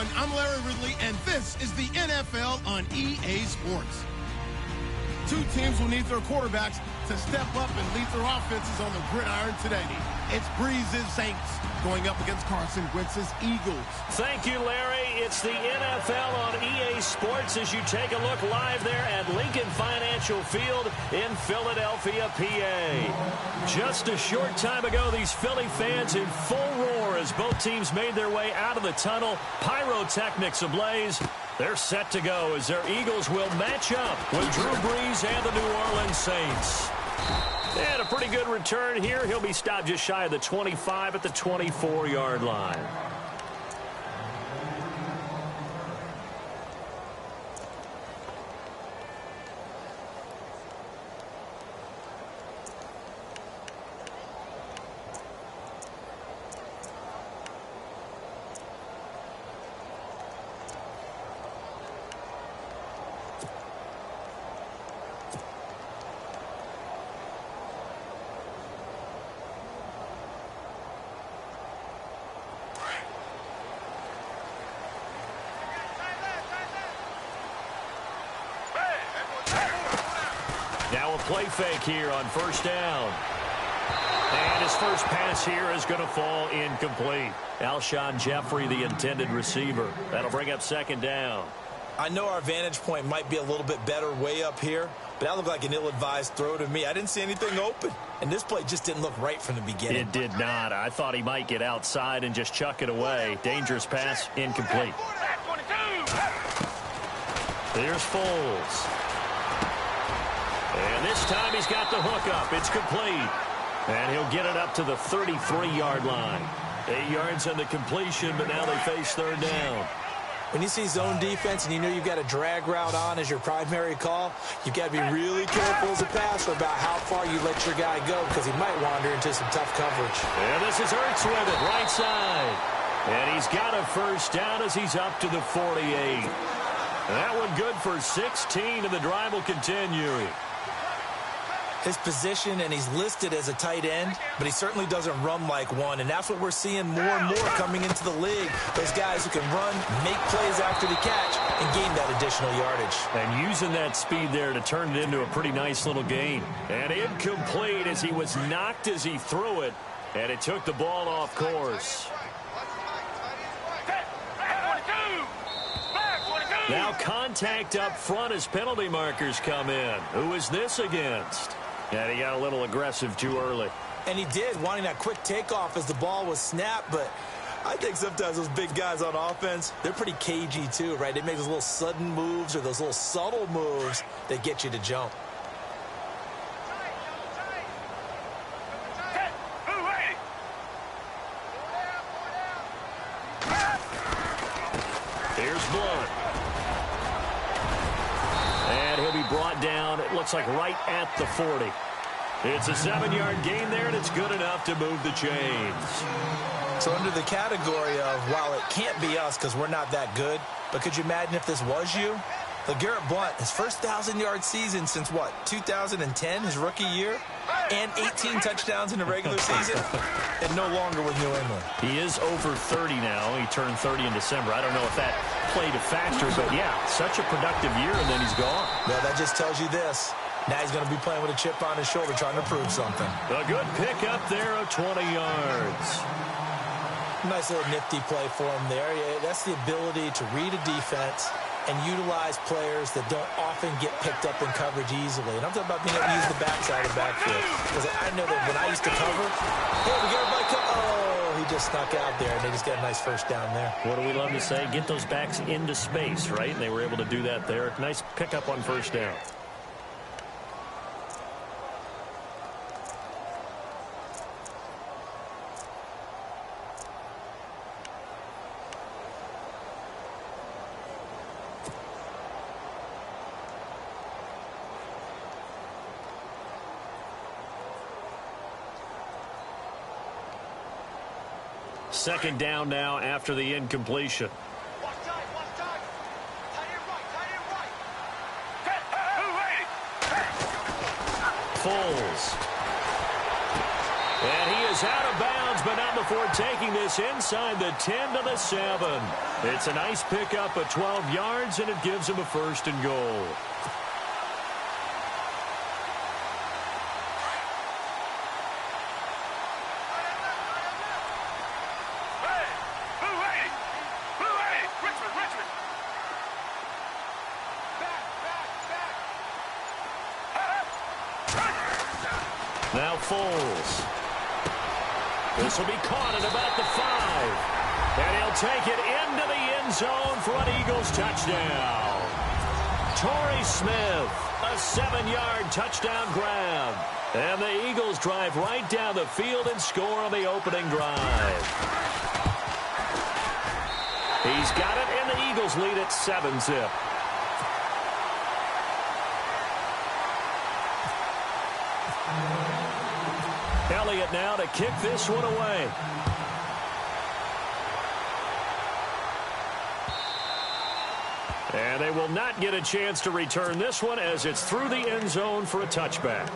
everyone. I'm Larry Ridley, and this is the NFL on EA Sports. Two teams will need their quarterbacks to step up and lead their offenses on the gridiron today. It's Breeze's Saints going up against Carson Wentz's Eagles. Thank you, Larry. It's the NFL on EA Sports as you take a look live there at Lincoln Financial Field in Philadelphia, PA. Just a short time ago, these Philly fans in full roar as both teams made their way out of the tunnel. Pyrotechnics ablaze. They're set to go as their Eagles will match up with Drew Brees and the New Orleans Saints. And a pretty good return here. He'll be stopped just shy of the 25 at the 24-yard line. Now a play fake here on first down. And his first pass here is going to fall incomplete. Alshon Jeffrey, the intended receiver. That'll bring up second down. I know our vantage point might be a little bit better way up here, but that looked like an ill-advised throw to me. I didn't see anything open, and this play just didn't look right from the beginning. It did not. I thought he might get outside and just chuck it away. Dangerous pass, incomplete. Here's Foles. And this time he's got the hook up. It's complete. And he'll get it up to the 33-yard line. 8 yards on the completion, but now they face third down. When you see zone defense and you know you've got a drag route on as your primary call, you've got to be really careful as a passer about how far you let your guy go because he might wander into some tough coverage. And this is Ertz with it, right side. And he's got a first down as he's up to the 48. That one good for 16, and the drive will continue. His position, and he's listed as a tight end, but he certainly doesn't run like one, and that's what we're seeing more and more coming into the league. Those guys who can run, make plays after the catch, and gain that additional yardage. And using that speed there to turn it into a pretty nice little gain. And incomplete as he was knocked as he threw it, and it took the ball off course. Now contact up front as penalty markers come in. Who is this against? And he got a little aggressive too early. And he did, wanting that quick takeoff as the ball was snapped, but I think sometimes those big guys on offense, they're pretty cagey too, right? They make those little sudden moves or those little subtle moves that get you to jump. Here's Blunt. And he'll be brought down, it looks like right at the 40. It's a 7-yard gain there, and it's good enough to move the chains. So under the category of, while it can't be us because we're not that good, but could you imagine if this was you? LeGarrette Blount, his first 1,000-yard season since, what, 2010, his rookie year? And 18 touchdowns in the regular season, and no longer with New England. He is over 30 now. He turned 30 in December. I don't know if that played a factor, but yeah, such a productive year, and then he's gone. Well, that just tells you this. Now he's going to be playing with a chip on his shoulder trying to prove something. A good pick up there of 20 yards. Nice little nifty play for him there. Yeah, that's the ability to read a defense and utilize players that don't often get picked up in coverage easily. And I'm talking about being able to use the backside of the backfield. Because I know that when I used to cover, hey, we got everybody oh, he just snuck out there, and they just got a nice first down there. What do we love to say? Get those backs into space, right? And they were able to do that there. Nice pickup on first down. Second down now after the incompletion. Foles. And he is goes out of bounds, but not before taking this inside the 10 to the 7. It's a nice pickup of 12 yards, and it gives him a 1st and goal. Now Foles. This will be caught at about the 5. And he'll take it into the end zone for an Eagles touchdown. Torrey Smith, a 7-yard touchdown grab. And the Eagles drive right down the field and score on the opening drive. He's got it, and the Eagles lead at 7-zip. Elliott now to kick this one away. And they will not get a chance to return this one as it's through the end zone for a touchback.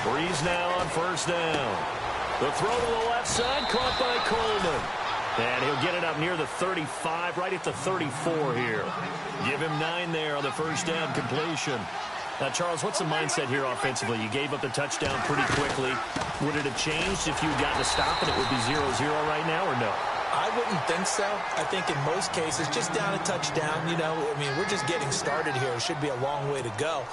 Breeze now on 1st down. The throw to the left side, caught by Coleman. And he'll get it up near the 35, right at the 34 here. Give him 9 there on the 1st down completion. Now, Charles, what's the mindset here offensively? You gave up the touchdown pretty quickly. Would it have changed if you had gotten a stop and it would be 0-0 right now, or no? I wouldn't think so. I think in most cases, just down a touchdown, you know, I mean, we're just getting started here. It should be a long way to go.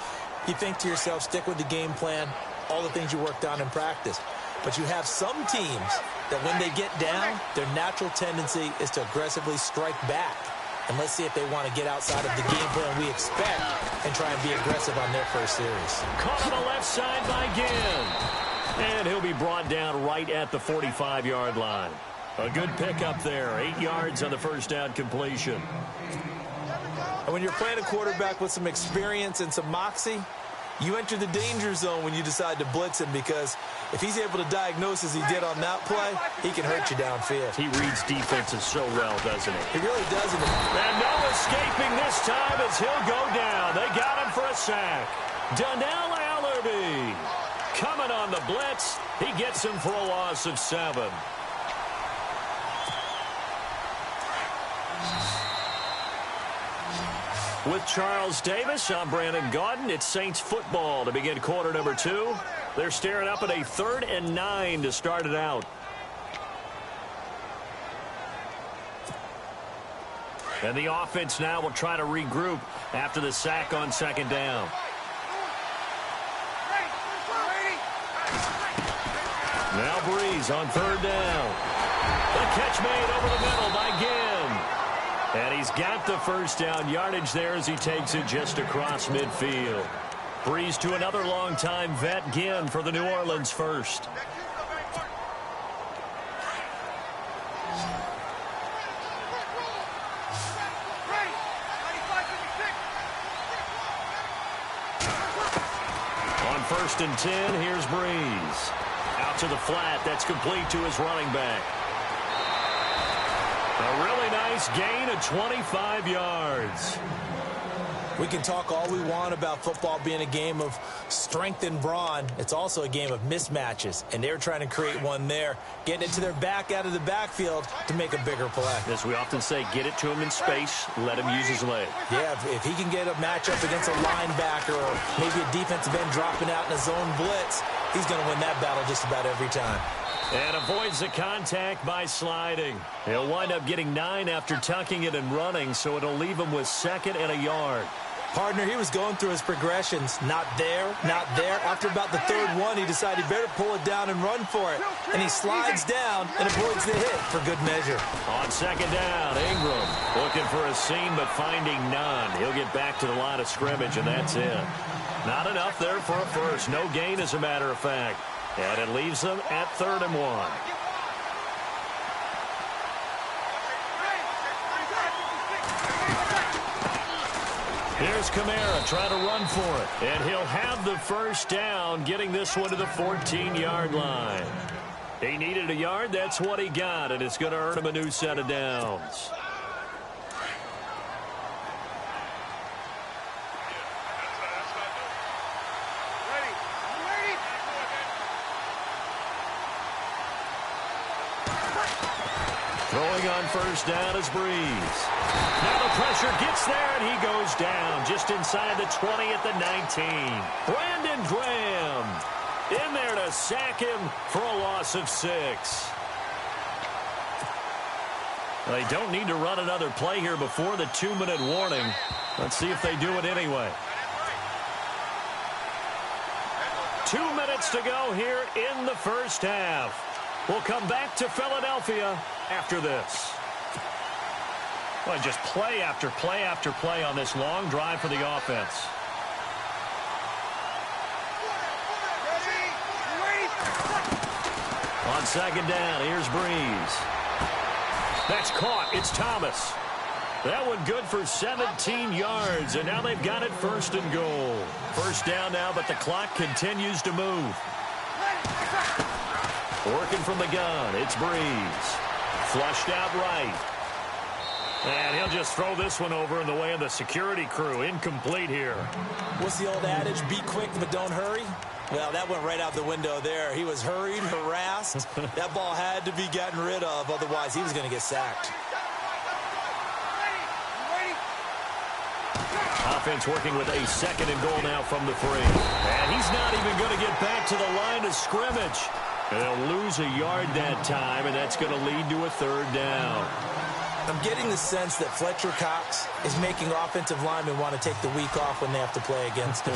You think to yourself, stick with the game plan, all the things you worked on in practice. But you have some teams that when they get down, their natural tendency is to aggressively strike back. And let's see if they want to get outside of the game plan we expect and try and be aggressive on their first series. Caught on the left side by Ginn. And he'll be brought down right at the 45-yard line. A good pickup there. 8 yards on the 1st down completion. And when you're playing a quarterback with some experience and some moxie, you enter the danger zone when you decide to blitz him, because if he's able to diagnose as he did on that play, he can hurt you downfield. He reads defenses so well, doesn't he? He really does. And no escaping this time as he'll go down. They got him for a sack. Donnell Allerby coming on the blitz. He gets him for a loss of 7. With Charles Davis, I'm Brandon Gaudin. It's Saints football to begin quarter number 2. They're staring up at a 3rd and 9 to start it out. And the offense now will try to regroup after the sack on 2nd down. Now Breeze on 3rd down. The catch made over the middle by Ginn. And he's got the 1st down yardage there as he takes it just across midfield. Breeze to another longtime vet, Ginn, for the New Orleans first. On 1st and 10, here's Breeze. Out to the flat, that's complete to his running back. A really nice gain of 25 yards. We can talk all we want about football being a game of strength and brawn. It's also a game of mismatches, and they're trying to create one there, getting it to their back out of the backfield to make a bigger play. As we often say, get it to him in space, let him use his leg. Yeah, if he can get a matchup against a linebacker or maybe a defensive end dropping out in a zone blitz, he's going to win that battle just about every time. And avoids the contact by sliding. He'll wind up getting 9 after tucking it and running, so it'll leave him with 2nd and a yard. Partner, he was going through his progressions. Not there, not there. After about the 3rd one, he decided he better pull it down and run for it. And he slides down and avoids the hit for good measure. On 2nd down, Ingram looking for a seam but finding none. He'll get back to the line of scrimmage, and that's it. Not enough there for a first. No gain, as a matter of fact. And it leaves them at 3rd and 1. Here's Kamara trying to run for it. And he'll have the first down, getting this one to the 14-yard line. He needed a yard. That's what he got, and it's going to earn him a new set of downs. Throwing on first down is Breeze. Now the pressure gets there, and he goes down just inside the 20 at the 19. Brandon Graham in there to sack him for a loss of 6. They don't need to run another play here before the 2-minute warning. Let's see if they do it anyway. 2 minutes to go here in the first half. We'll come back to Philadelphia after this. Well, just play after play after play on this long drive for the offense. On second down, here's Breeze. That's caught. It's Thomas. That one good for 17 yards, and now they've got it first and goal. First down now, but the clock continues to move. Working from the gun, it's Breeze. Flushed out right. And he'll just throw this one over in the way of the security crew. Incomplete here. What's the old adage? Be quick, but don't hurry. Well, that went right out the window there. He was hurried, harassed. That ball had to be gotten rid of. Otherwise, he was going to get sacked. Offense working with a second and goal now from the 3. And he's not even going to get back to the line of scrimmage. They'll lose a yard that time, and that's going to lead to a third down. I'm getting the sense that Fletcher Cox is making offensive linemen want to take the week off when they have to play against him.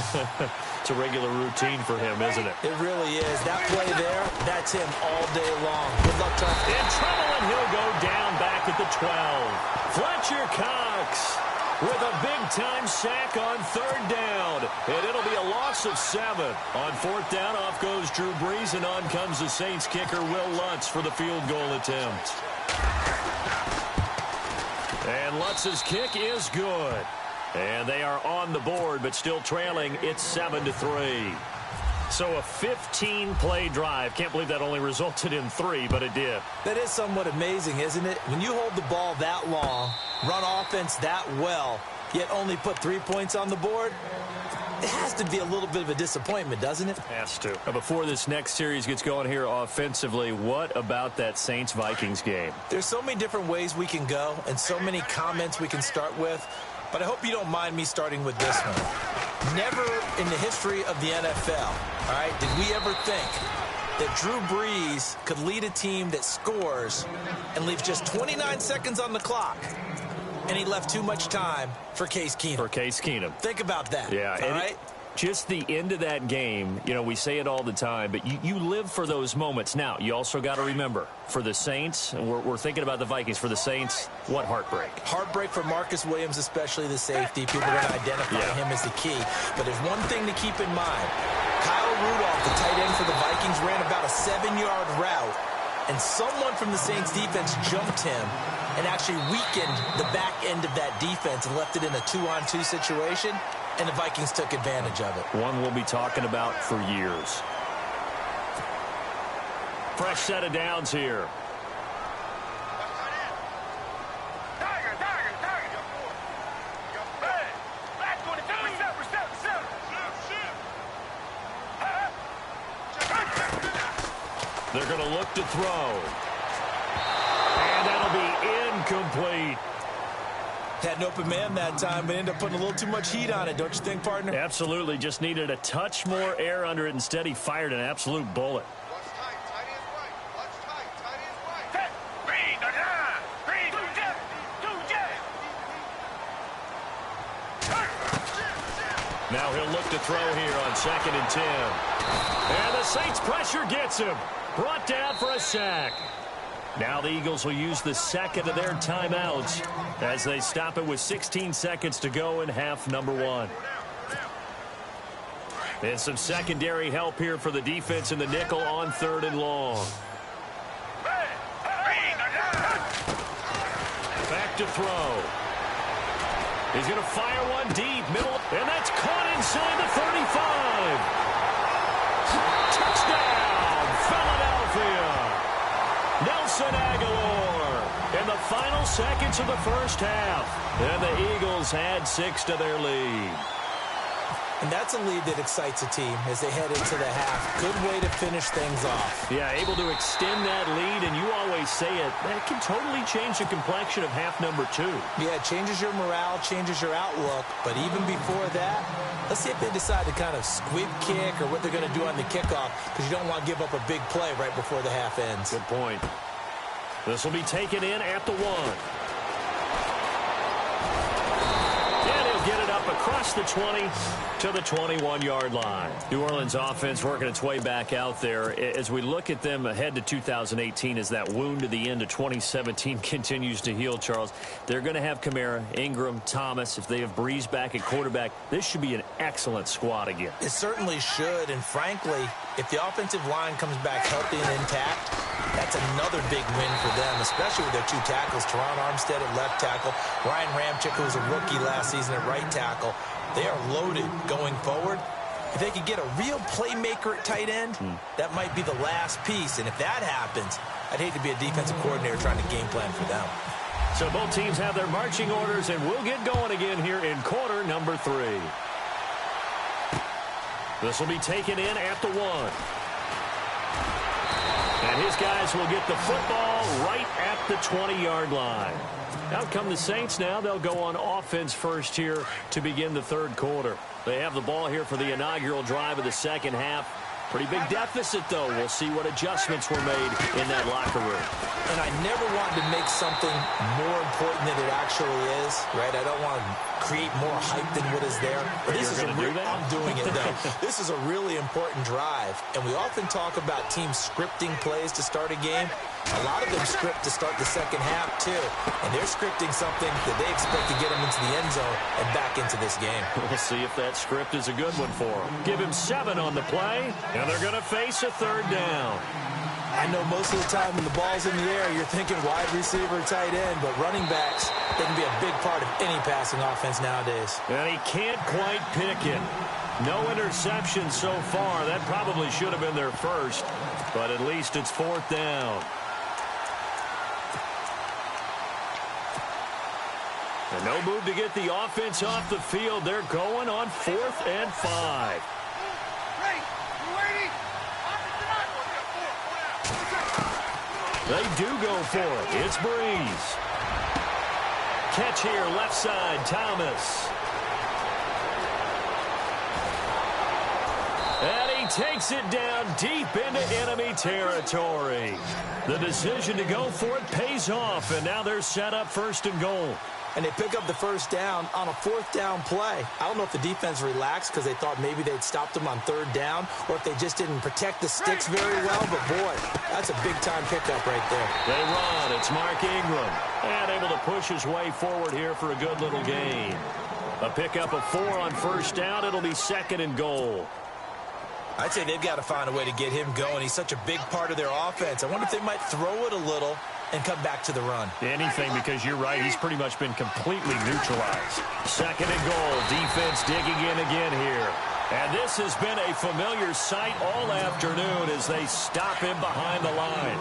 It's a regular routine for him, isn't it? It really is. That play there, that's him all day long. Good luck trying to... In trouble, and he'll go down back at the 12. Fletcher Cox with a big-time sack on third down. And it'll be a loss of 7. On fourth down, off goes Drew Brees, and on comes the Saints kicker, Will Lutz, for the field goal attempt. And Lutz's kick is good. And they are on the board, but still trailing. It's 7-3. So a 15-play drive. Can't believe that only resulted in 3, but it did. That is somewhat amazing, isn't it? When you hold the ball that long, run offense that well, yet only put 3 points on the board, it has to be a little bit of a disappointment, doesn't it? Has to. Before this next series gets going here offensively, what about that Saints-Vikings game? There's so many different ways we can go and so many comments we can start with, but I hope you don't mind me starting with this one. Never in the history of the NFL, all right, did we ever think that Drew Brees could lead a team that scores and leaves just 29 seconds on the clock, and he left too much time for Case Keenum. For Case Keenum. Think about that. Yeah. All right? Just the end of that game, you know, we say it all the time, but you live for those moments. Now, you also got to remember, for the Saints, and we're thinking about the Vikings, for the Saints, what heartbreak. Heartbreak for Marcus Williams, especially the safety. People are going to identify him as the key. But there's one thing to keep in mind. Kyle Rudolph, the tight end for the Vikings, ran about a 7-yard route, and someone from the Saints defense jumped him and actually weakened the back end of that defense and left it in a 2-on-2 situation. And the Vikings took advantage of it. One we'll be talking about for years. Fresh set of downs here. They're going to look to throw. And that'll be incomplete. Had an open man that time, but ended up putting a little too much heat on it, don't you think, partner? Absolutely. Just needed a touch more air under it. Instead, he fired an absolute bullet. Now he'll look to throw here on 2nd and 10. And the Saints pressure gets him. Brought down for a sack. Now the Eagles will use the second of their timeouts as they stop it with 16 seconds to go in half number 1. And some secondary help here for the defense in the nickel on 3rd and long. Back to throw. He's going to fire one deep, middle, and that's caught inside the 35. Touchdown, Philadelphia. Nelson Aguilar in the final seconds of the first half. And the Eagles add 6 to their lead. And that's a lead that excites a team as they head into the half. Good way to finish things off. Yeah, able to extend that lead, and you always say it, that can totally change the complexion of half number 2. Yeah, it changes your morale, changes your outlook. But even before that, let's see if they decide to kind of squib kick or what they're going to do on the kickoff, because you don't want to give up a big play right before the half ends. Good point. This will be taken in at the 1. Get it up across the 20 to the 21-yard line. New Orleans offense working its way back out there. As we look at them ahead to 2018, as that wound to the end of 2017 continues to heal, Charles, they're going to have Kamara, Ingram, Thomas. If they have Breeze back at quarterback, this should be an excellent squad again. It certainly should, and frankly, if the offensive line comes back healthy and intact, that's another big win for them, especially with their 2 tackles, Teron Armstead at left tackle, Ryan Ramczyk, who was a rookie last season at right tackle. They are loaded going forward. If they could get a real playmaker at tight end, that might be the last piece. And if that happens, I'd hate to be a defensive coordinator trying to game plan for them. So both teams have their marching orders, and we'll get going again here in quarter number 3. This will be taken in at the 1. And his guys will get the football right at the 20-yard line. Out come the Saints now. They'll go on offense first here to begin the third quarter. They have the ball here for the inaugural drive of the second half. Pretty big deficit, though. We'll see what adjustments were made in that locker room. And I never want to make something more important than it actually is, right? I don't want to create more hype than what is there. But this is I'm doing it, though. This is a really important drive. And we often talk about teams scripting plays to start a game. A lot of them script to start the second half, too. And they're scripting something that they expect to get them into the end zone and back into this game. We'll see if that script is a good one for them. Give him 7 on the play, and they're going to face a third down. I know most of the time when the ball's in the air, you're thinking wide receiver, tight end, but running backs, they can be a big part of any passing offense nowadays. And he can't quite pick it. No interception so far. That probably should have been their first, but at least it's 4th down. And no move to get the offense off the field. They're going on 4th and 5. They do go for it. It's Breeze. Catch here, left side, Thomas. And he takes it down deep into enemy territory. The decision to go for it pays off, and now they're set up 1st and goal. And they pick up the first down on a 4th down play. I don't know if the defense relaxed because they thought maybe they'd stopped them on 3rd down, or if they just didn't protect the sticks very well. But, boy, that's a big-time pickup right there. They run. It's Mark Ingram. And able to push his way forward here for a good little gain. A pickup of 4 on 1st down. It'll be 2nd and goal. I'd say they've got to find a way to get him going. He's such a big part of their offense. I wonder if they might throw it a little and come back to the run. Anything, because you're right, he's pretty much been completely neutralized. 2nd and goal. Defense digging in again here. And this has been a familiar sight all afternoon as they stop him behind the line.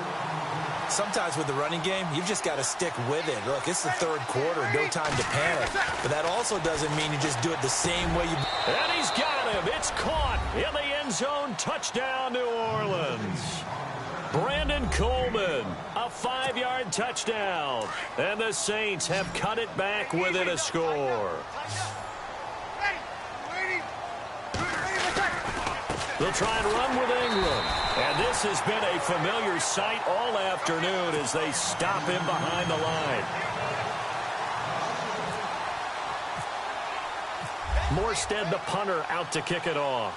Sometimes with the running game, you've just got to stick with it. Look, it's the 3rd quarter, no time to panic. But that also doesn't mean you just do it the same way you... And he's got him. It's caught in the end zone. Touchdown, New Orleans. Brandon Coleman, a 5-yard touchdown. And the Saints have cut it back within a score. They'll try and run with Ingram. And this has been a familiar sight all afternoon as they stop him behind the line. Morstead, the punter, out to kick it off.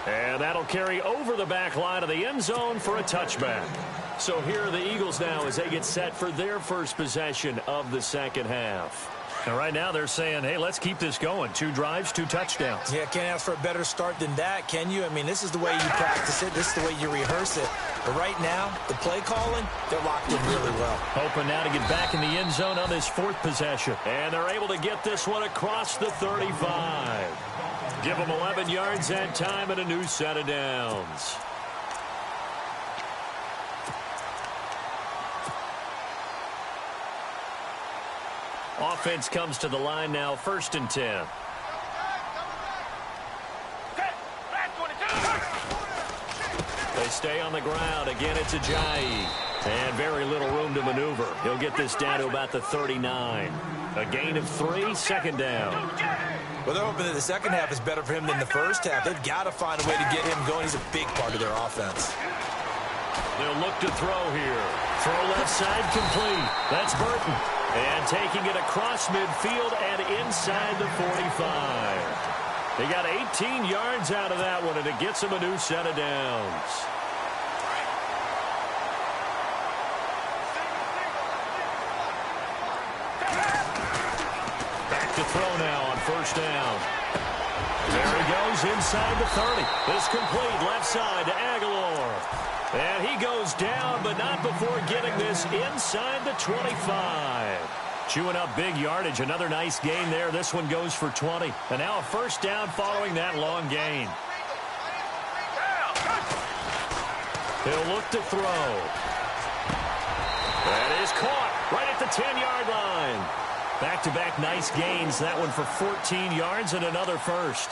And that'll carry over the back line of the end zone for a touchback. So here are the Eagles now as they get set for their first possession of the second half. And right now they're saying, hey, let's keep this going. 2 drives, 2 touchdowns. Yeah, can't ask for a better start than that, can you? I mean, this is the way you practice it. This is the way you rehearse it. But right now, the play calling, they're locked in really well. Hoping now to get back in the end zone on this fourth possession. And they're able to get this one across the 35. Give them 11 yards that time and a new set of downs. Offense comes to the line now, 1st and 10. They stay on the ground. Again, it's Ajayi. And very little room to maneuver. He'll get this down to about the 39. A gain of 3, 2nd down. Well, they're hoping that the second half is better for him than the first half. They've got to find a way to get him going. He's a big part of their offense. They'll look to throw here. Throw left side complete. That's Burton. And taking it across midfield and inside the 45. They got 18 yards out of that one, and it gets them a new set of downs. Back to throw now on 1st down. There he goes inside the 30. It's complete left side to Aguilar. And he goes down, but not before getting this inside the 25. Chewing up big yardage. Another nice gain there. This one goes for 20. And now a 1st down following that long gain. He'll look to throw. That is caught right at the 10-yard line. Back-to-back nice gains. That one for 14 yards and another 1st.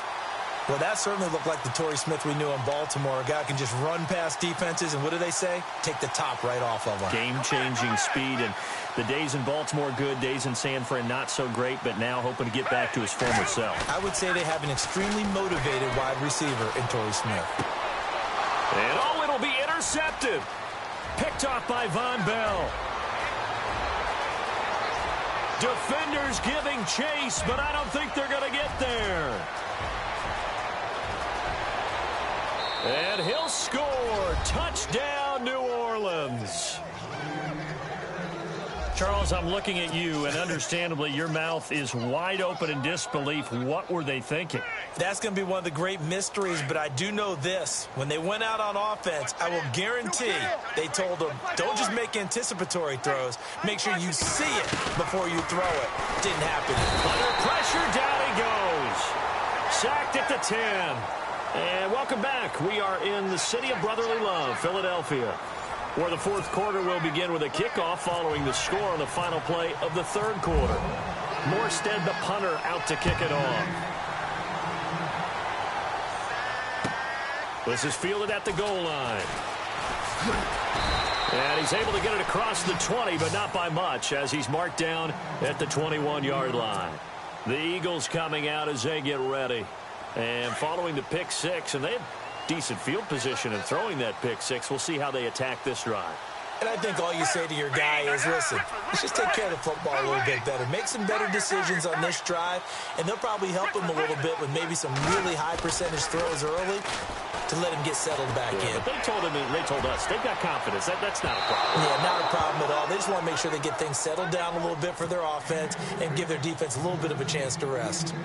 Well, that certainly looked like the Torrey Smith we knew in Baltimore. A guy can just run past defenses, and what do they say? Take the top right off of them. Game-changing speed, and the days in Baltimore good, days in San Fran not so great, but now hoping to get back to his former self. I would say they have an extremely motivated wide receiver in Torrey Smith. And oh, it'll be intercepted. Picked off by Von Bell. Defenders giving chase, but I don't think they're going to get there. And he'll score. Touchdown, New Orleans. Charles, I'm looking at you, and understandably, your mouth is wide open in disbelief. What were they thinking? That's going to be one of the great mysteries, but I do know this. When they went out on offense, I will guarantee they told them, don't just make anticipatory throws. Make sure you see it before you throw it. Didn't happen. Under pressure, down he goes. Sacked at the 10. And welcome back. We are in the city of brotherly love, Philadelphia, where the fourth quarter will begin with a kickoff following the score on the final play of the third quarter. Morstead, the punter, out to kick it off. This is fielded at the goal line. And he's able to get it across the 20, but not by much, as he's marked down at the 21-yard line. The Eagles coming out as they get ready. And following the pick six, and they have decent field position in throwing that pick six. We'll see how they attack this drive. And I think all you say to your guy is, listen, let's just take care of the football a little bit better. Make some better decisions on this drive, and they'll probably help him a little bit with maybe some really high percentage throws early to let him get settled back in. But they told us, they've got confidence. That's not a problem. Yeah, not a problem at all. They just want to make sure they get things settled down a little bit for their offense and give their defense a little bit of a chance to rest.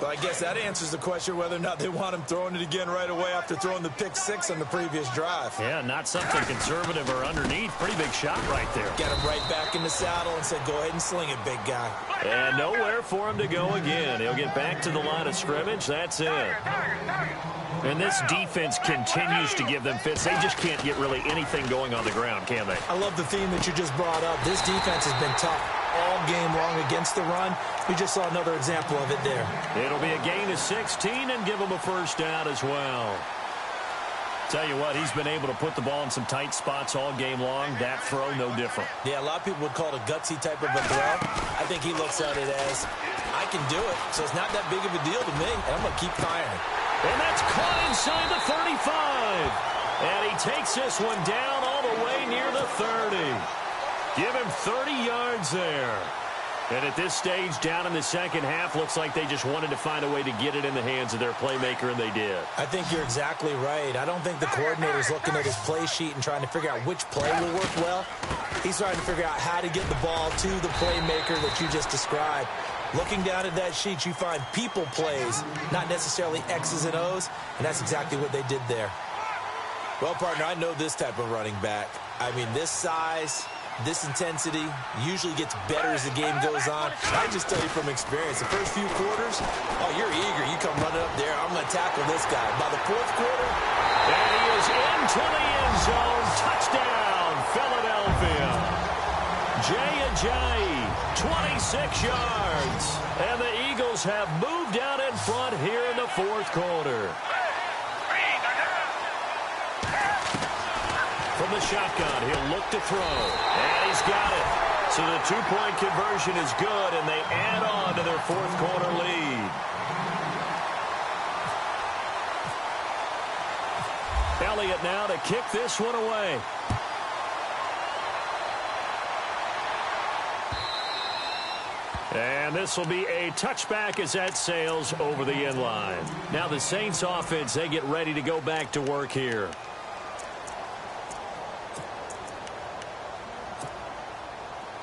Well, I guess that answers the question whether or not they want him throwing it again right away after throwing the pick six on the previous drive. Yeah, not something conservative or underneath. Pretty big shot right there. Got him right back in the saddle and said, go ahead and sling it, big guy. And nowhere for him to go again. He'll get back to the line of scrimmage. That's it. And this defense continues to give them fits. They just can't get really anything going on the ground, can they? I love the theme that you just brought up. This defense has been tough all game long against the run. We just saw another example of it there. It'll be a gain of 16 and give them a first down as well. Tell you what, he's been able to put the ball in some tight spots all game long. That throw, no different. Yeah, a lot of people would call it a gutsy type of a throw. I think he looks at it as, I can do it, so it's not that big of a deal to me, and I'm going to keep firing. And that's caught inside the 35. And he takes this one down all the way near the 30. Give him 30 yards there. And at this stage, down in the second half, looks like they just wanted to find a way to get it in the hands of their playmaker, and they did. I think you're exactly right. I don't think the coordinator's looking at his play sheet and trying to figure out which play will work well. He's trying to figure out how to get the ball to the playmaker that you just described. Looking down at that sheet, you find people plays, not necessarily X's and O's, and that's exactly what they did there. Well, partner, I know this type of running back. I mean, this size, this intensity usually gets better as the game goes on. I just tell you from experience, the first few quarters, oh, you're eager. You come running up there. I'm going to tackle this guy. By the fourth quarter, and he is into the end zone. Touchdown, Philadelphia. Jay Ajayi, 26 yards. And the Eagles have moved out in front here in the fourth quarter. From the shotgun, he'll look to throw. And he's got it. So the two-point conversion is good, and they add on to their fourth quarter lead. Elliott now to kick this one away. And this will be a touchback as that sails over the end line. Now the Saints offense, they get ready to go back to work here.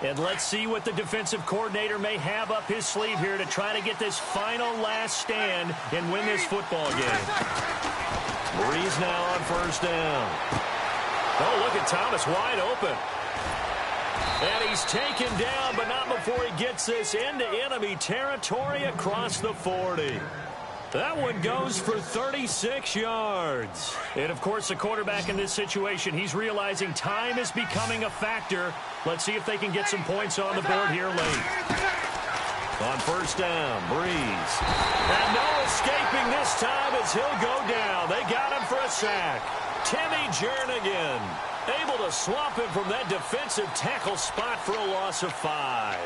And let's see what the defensive coordinator may have up his sleeve here to try to get this final last stand and win this football game. Breeze now on first down. Oh, look at Thomas wide open. And he's taken down, but not before he gets this into enemy territory across the 40. That one goes for 36 yards. And, of course, the quarterback in this situation, he's realizing time is becoming a factor. Let's see if they can get some points on the board here late. On first down, Breeze. And no escaping this time as he'll go down. They got him for a sack. Timmy Jernigan able to swamp him from that defensive tackle spot for a loss of 5.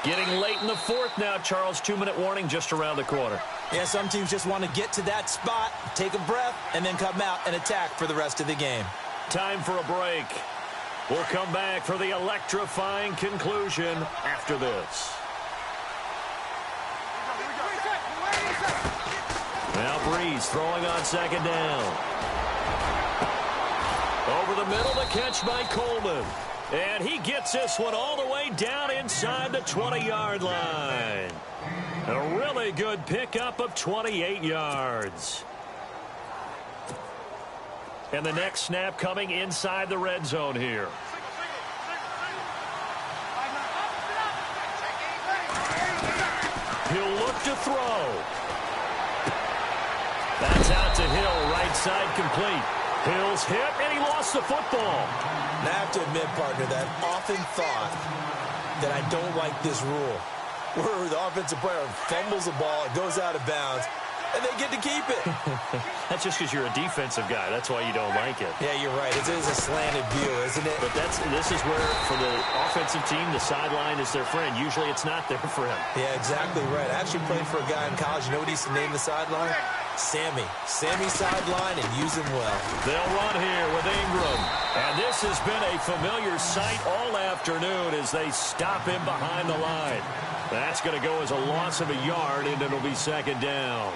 Getting late in the fourth now, Charles. 2-minute warning just around the corner. Yeah, some teams just want to get to that spot, take a breath, and then come out and attack for the rest of the game. Time for a break. We'll come back for the electrifying conclusion after this. Now Breeze throwing on second down. Over the middle, the catch by Coleman. And he gets this one all the way down inside the 20-yard line. A really good pickup of 28 yards. And the next snap coming inside the red zone here. He'll look to throw. That's out to Hill, right side complete. Hill's hit, and he lost the football. Now, I have to admit, partner, that I've often thought that I don't like this rule, where the offensive player fumbles the ball, it goes out of bounds, and they get to keep it. That's just because you're a defensive guy. That's why you don't like it. Yeah, you're right. It is a slanted view, isn't it? But this is where, for the offensive team, the sideline is their friend. Usually it's not their friend. Yeah, exactly right. I actually played for a guy in college. You know what he used to name the sideline? Sammy. Sammy sideline, and use him well. They'll run here with Ingram. And this has been a familiar sight all afternoon as they stop him behind the line. That's going to go as a loss of a yard, and it'll be second down.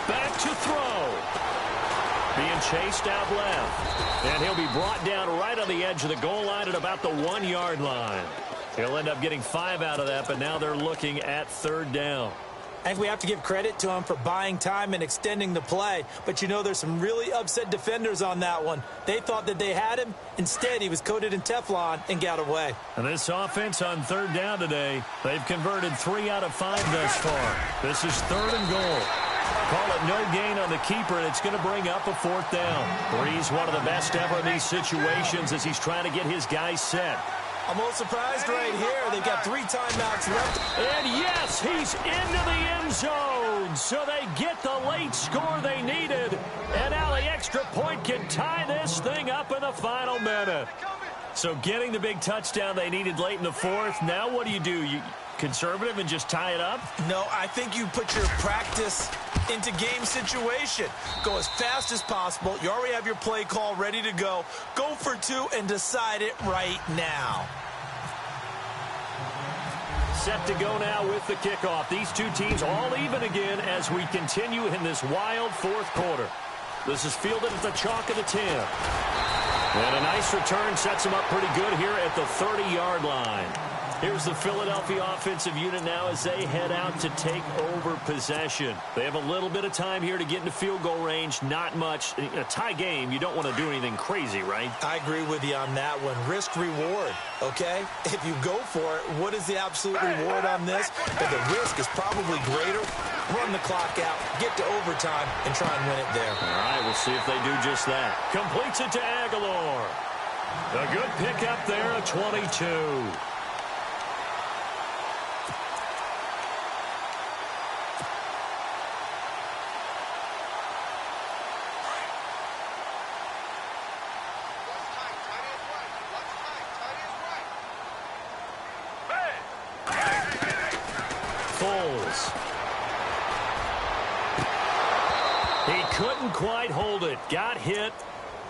Back to throw. Being chased out left. And he'll be brought down right on the edge of the goal line at about the 1-yard line. He'll end up getting 5 out of that, but now they're looking at third down. I think we have to give credit to him for buying time and extending the play. But, you know, there's some really upset defenders on that one. They thought that they had him. Instead, he was coated in Teflon and got away. And this offense on third down today, they've converted 3 out of 5 thus far. This is third and goal. Call it no gain on the keeper, and it's going to bring up a fourth down. Breeze, one of the best ever in these situations as he's trying to get his guys set. I'm a little surprised right here. They've got 3 timeouts left. And yes, he's into the end zone. So they get the late score they needed. And now the extra point can tie this thing up in the final minute. So getting the big touchdown they needed late in the fourth. Now what do? You conservative and just tie it up? No, I think you put your practice into game situation. Go as fast as possible. You already have your play call ready to go. Go for 2 and decide it right now. Set to go now with the kickoff. These two teams all even again as we continue in this wild fourth quarter. This is fielded at the chalk of the 10. And a nice return sets him up pretty good here at the 30-yard line. Here's the Philadelphia offensive unit now as they head out to take over possession. They have a little bit of time here to get into field goal range. Not much. In a tie game, you don't want to do anything crazy, right? I agree with you on that one. Risk reward, okay? If you go for it, what is the absolute reward on this? But the risk is probably greater. Run the clock out, get to overtime, and try and win it there. All right, we'll see if they do just that. Completes it to Aguilar. A good pickup there, a 22. He couldn't quite hold it. Got hit.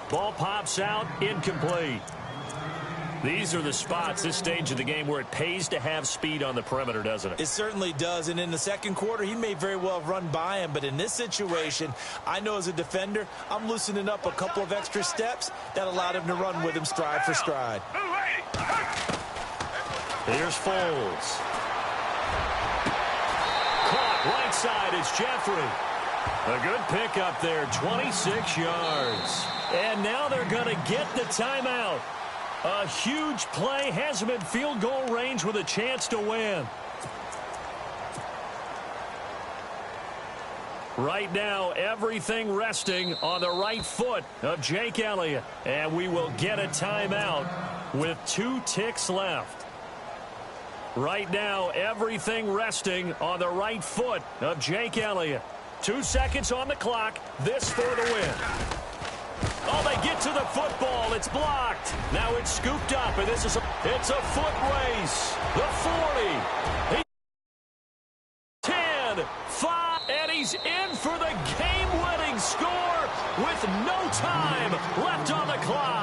Ball pops out. Incomplete. These are the spots, this stage of the game, where it pays to have speed on the perimeter, doesn't it? It certainly does. And in the second quarter, he may very well have run by him. But in this situation, I know as a defender, I'm loosening up a couple of extra steps that allowed him to run with him stride for stride. Here's Foles. Caught right side is Jeffrey. A good pickup there, 26 yards. And now they're going to get the timeout. A huge play has him in field goal range with a chance to win. Right now, everything resting on the right foot of Jake Elliott. And we will get a timeout with 2 ticks left. Right now, everything resting on the right foot of Jake Elliott. 2 seconds on the clock. This for the win. Oh, they get to the football. It's blocked. Now it's scooped up, and it's a foot race. The 40. 10, 5, and he's in for the game-winning score with no time left on the clock.